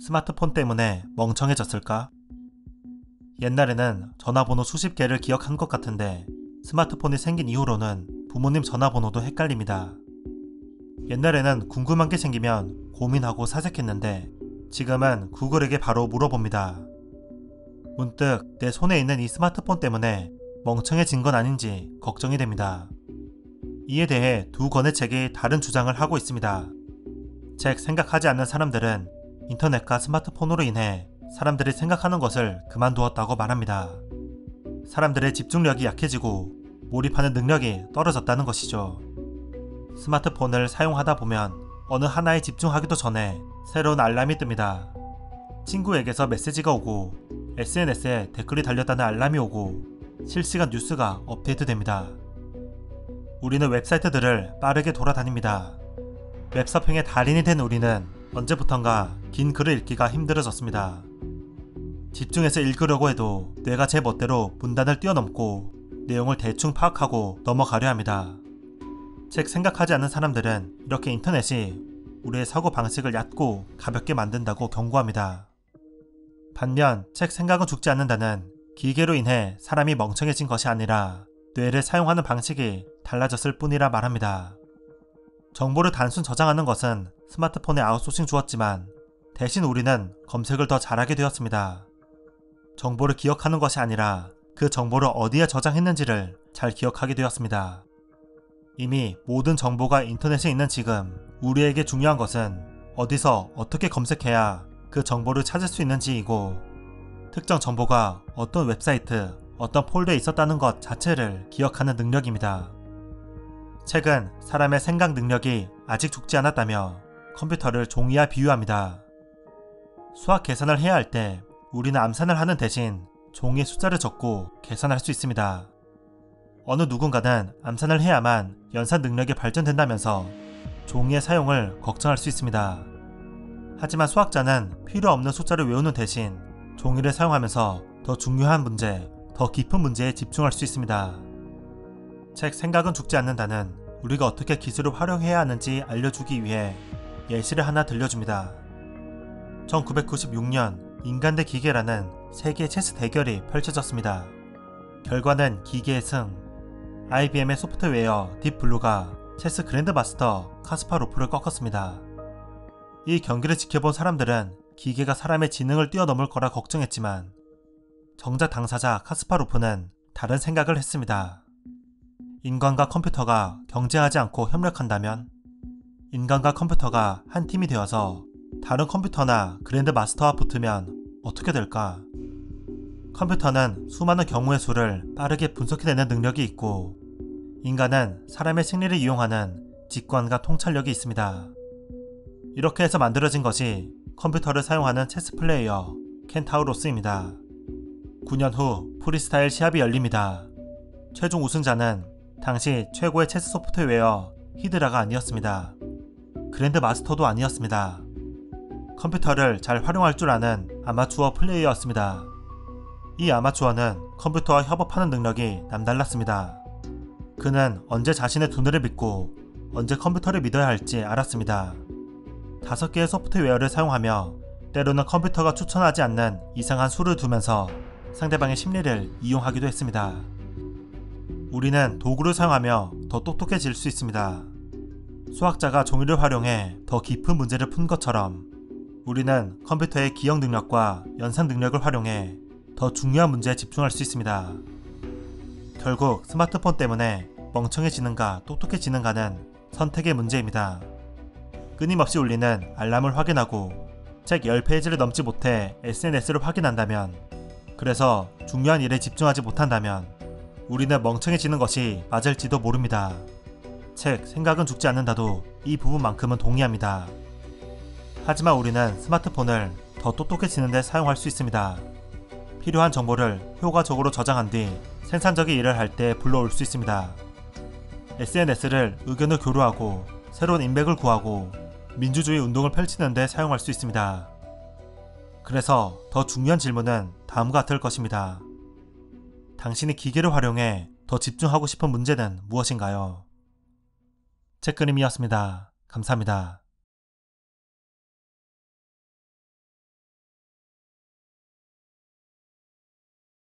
스마트폰 때문에 멍청해졌을까? 옛날에는 전화번호 수십 개를 기억한 것 같은데 스마트폰이 생긴 이후로는 부모님 전화번호도 헷갈립니다. 옛날에는 궁금한 게 생기면 고민하고 사색했는데 지금은 구글에게 바로 물어봅니다. 문득 내 손에 있는 이 스마트폰 때문에 멍청해진 건 아닌지 걱정이 됩니다. 이에 대해 두 권의 책이 다른 주장을 하고 있습니다. 책 생각하지 않는 사람들은 인터넷과 스마트폰으로 인해 사람들이 생각하는 것을 그만두었다고 말합니다. 사람들의 집중력이 약해지고 몰입하는 능력이 떨어졌다는 것이죠. 스마트폰을 사용하다 보면 어느 하나에 집중하기도 전에 새로운 알람이 뜹니다. 친구에게서 메시지가 오고 SNS에 댓글이 달렸다는 알람이 오고 실시간 뉴스가 업데이트됩니다. 우리는 웹사이트들을 빠르게 돌아다닙니다. 웹서핑의 달인이 된 우리는 언제부턴가 긴 글을 읽기가 힘들어졌습니다. 집중해서 읽으려고 해도 뇌가 제 멋대로 문단을 뛰어넘고 내용을 대충 파악하고 넘어가려 합니다. 책 생각하지 않는 사람들은 이렇게 인터넷이 우리의 사고방식을 얕고 가볍게 만든다고 경고합니다. 반면 책 생각은 죽지 않는다는 기계로 인해 사람이 멍청해진 것이 아니라 뇌를 사용하는 방식이 달라졌을 뿐이라 말합니다. 정보를 단순 저장하는 것은 스마트폰에 아웃소싱 주었지만 대신 우리는 검색을 더 잘하게 되었습니다. 정보를 기억하는 것이 아니라 그 정보를 어디에 저장했는지를 잘 기억하게 되었습니다. 이미 모든 정보가 인터넷에 있는 지금 우리에게 중요한 것은 어디서 어떻게 검색해야 그 정보를 찾을 수 있는지이고 특정 정보가 어떤 웹사이트, 어떤 폴더에 있었다는 것 자체를 기억하는 능력입니다. 책은 사람의 생각 능력이 아직 죽지 않았다며 컴퓨터를 종이와 비유합니다. 수학 계산을 해야 할 때 우리는 암산을 하는 대신 종이에 숫자를 적고 계산할 수 있습니다. 어느 누군가는 암산을 해야만 연산 능력이 발전된다면서 종이의 사용을 걱정할 수 있습니다. 하지만 수학자는 필요 없는 숫자를 외우는 대신 종이를 사용하면서 더 중요한 문제, 더 깊은 문제에 집중할 수 있습니다. 책 생각은 죽지 않는다는 우리가 어떻게 기술을 활용해야 하는지 알려주기 위해 예시를 하나 들려줍니다. 1996년 인간 대 기계라는 세계 체스 대결이 펼쳐졌습니다. 결과는 기계의 승. IBM의 소프트웨어 딥블루가 체스 그랜드마스터 카스파로프를 꺾었습니다. 이 경기를 지켜본 사람들은 기계가 사람의 지능을 뛰어넘을 거라 걱정했지만 정작 당사자 카스파로프는 다른 생각을 했습니다. 인간과 컴퓨터가 경쟁하지 않고 협력한다면? 인간과 컴퓨터가 한 팀이 되어서 다른 컴퓨터나 그랜드마스터와 붙으면 어떻게 될까? 컴퓨터는 수많은 경우의 수를 빠르게 분석해내는 능력이 있고 인간은 사람의 심리를 이용하는 직관과 통찰력이 있습니다. 이렇게 해서 만들어진 것이 컴퓨터를 사용하는 체스 플레이어 켄타우로스입니다. 9년 후 프리스타일 시합이 열립니다. 최종 우승자는 당시 최고의 체스 소프트웨어 히드라가 아니었습니다. 그랜드마스터도 아니었습니다. 컴퓨터를 잘 활용할 줄 아는 아마추어 플레이어였습니다. 이 아마추어는 컴퓨터와 협업하는 능력이 남달랐습니다. 그는 언제 자신의 두뇌를 믿고 언제 컴퓨터를 믿어야 할지 알았습니다. 5개의 소프트웨어를 사용하며 때로는 컴퓨터가 추천하지 않는 이상한 수를 두면서 상대방의 심리를 이용하기도 했습니다. 우리는 도구를 사용하며 더 똑똑해질 수 있습니다. 수학자가 종이를 활용해 더 깊은 문제를 푼 것처럼 우리는 컴퓨터의 기억 능력과 연산 능력을 활용해 더 중요한 문제에 집중할 수 있습니다. 결국 스마트폰 때문에 멍청해지는가 똑똑해지는가는 선택의 문제입니다. 끊임없이 울리는 알람을 확인하고 책 10페이지를 넘지 못해 SNS를 확인한다면, 그래서 중요한 일에 집중하지 못한다면 우리는 멍청해지는 것이 맞을지도 모릅니다. 책 생각은 죽지 않는다도 이 부분만큼은 동의합니다. 하지만 우리는 스마트폰을 더 똑똑해지는 데 사용할 수 있습니다. 필요한 정보를 효과적으로 저장한 뒤 생산적인 일을 할 때 불러올 수 있습니다. SNS를 의견을 교류하고 새로운 인맥을 구하고 민주주의 운동을 펼치는 데 사용할 수 있습니다. 그래서 더 중요한 질문은 다음과 같을 것입니다. 당신이 기계를 활용해 더 집중하고 싶은 문제는 무엇인가요? 책그림이었습니다. 감사합니다.